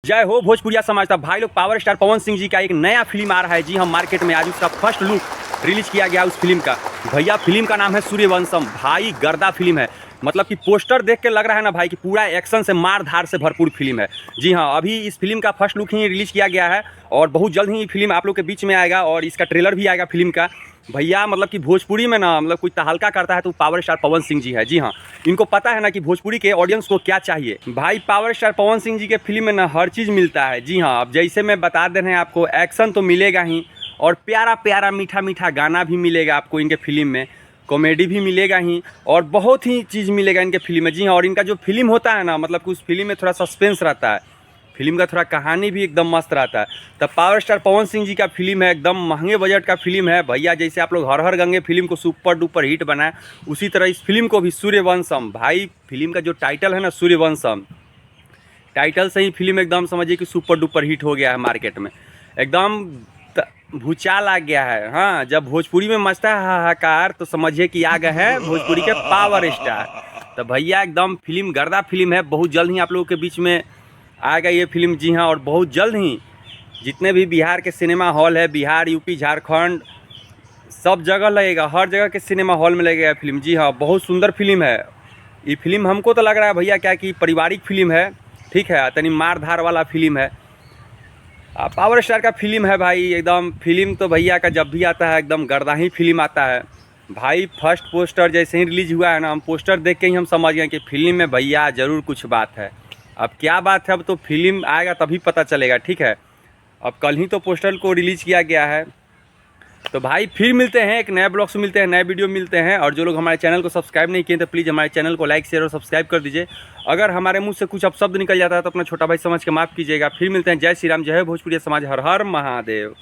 जय हो भोजपुरिया समाज। था भाई लोग, पावर स्टार पवन सिंह जी का एक नया फिल्म आ रहा है। जी हम मार्केट में आज उसका फर्स्ट लुक रिलीज किया गया उस फिल्म का। भैया फिल्म का नाम है सूर्यवंशम। भाई गर्दा फिल्म है, मतलब कि पोस्टर देख के लग रहा है ना भाई कि पूरा एक्शन से मार धार से भरपूर फिल्म है। जी हाँ, अभी इस फिल्म का फर्स्ट लुक ही रिलीज किया गया है और बहुत जल्द ही फिल्म आप लोग के बीच में आएगा और इसका ट्रेलर भी आएगा फिल्म का। भैया मतलब कि भोजपुरी में ना मतलब कोई तहलका करता है तो पावर स्टार पवन सिंह जी है। जी हाँ, इनको पता है ना कि भोजपुरी के ऑडियंस को क्या चाहिए। भाई पावर स्टार पवन सिंह जी के फिल्म में ना हर चीज़ मिलता है। जी हाँ, अब जैसे मैं बता दे रहे हैं आपको, एक्शन तो मिलेगा ही और प्यारा प्यारा मीठा मीठा गाना भी मिलेगा आपको इनके फिल्म में, कॉमेडी भी मिलेगा ही और बहुत ही चीज़ मिलेगा इनके फिल्म में। जी हाँ, और इनका जो फिल्म होता है ना, मतलब कि उस फिल्म में थोड़ा सस्पेंस रहता है, फिल्म का थोड़ा कहानी भी एकदम मस्त रहता है। तब पावर स्टार पवन सिंह जी का फिल्म है, एकदम महंगे बजट का फिल्म है भैया। जैसे आप लोग हर हर गंगे फिल्म को सुपर डुपर हिट बनाए, उसी तरह इस फिल्म को भी सूर्यवंशम। भाई फिल्म का जो टाइटल है ना सूर्यवंशम, टाइटल से ही फिल्म एकदम समझिए कि सुपर डुपर हिट हो गया है मार्केट में, एकदम भूचाल आ गया है। हाँ, जब भोजपुरी में मचता है हाहाकार तो समझिए कि आ गए हैं भोजपुरी के पावर स्टार। तो भैया एकदम फिल्म गर्दा फिल्म है, बहुत जल्द ही आप लोगों के बीच में आएगा ये फिल्म। जी हाँ, और बहुत जल्द ही जितने भी बिहार के सिनेमा हॉल है, बिहार यूपी झारखंड सब जगह लगेगा, हर जगह के सिनेमा हॉल में लगेगा फिल्म। जी हाँ, बहुत सुंदर फिल्म है ये फिल्म। हमको तो लग रहा है भैया क्या कि पारिवारिक फिल्म है, ठीक है, तनी मार धार वाला फिल्म है। पावर स्टार का फिल्म है भाई, एकदम फिल्म तो भैया का जब भी आता है एकदम गर्दा ही फिल्म आता है भाई। फर्स्ट पोस्टर जैसे ही रिलीज हुआ है ना, हम पोस्टर देख के ही हम समझ गए कि फिल्म में भैया ज़रूर कुछ बात है। अब क्या बात है अब तो फिल्म आएगा तभी पता चलेगा, ठीक है। अब कल ही तो पोस्टर को रिलीज किया गया है। तो भाई फिर मिलते हैं, एक नए ब्लॉग से मिलते हैं, नए वीडियो मिलते हैं। और जो लोग हमारे चैनल को सब्सक्राइब नहीं किए तो प्लीज़ हमारे चैनल को लाइक शेयर और सब्सक्राइब कर दीजिए। अगर हमारे मुंह से कुछ अपशब्द निकल जाता है तो अपना छोटा भाई समझ के माफ़ कीजिएगा। फिर मिलते हैं। जय श्री राम, जय भोजपुरी समाज, हर हर महादेव।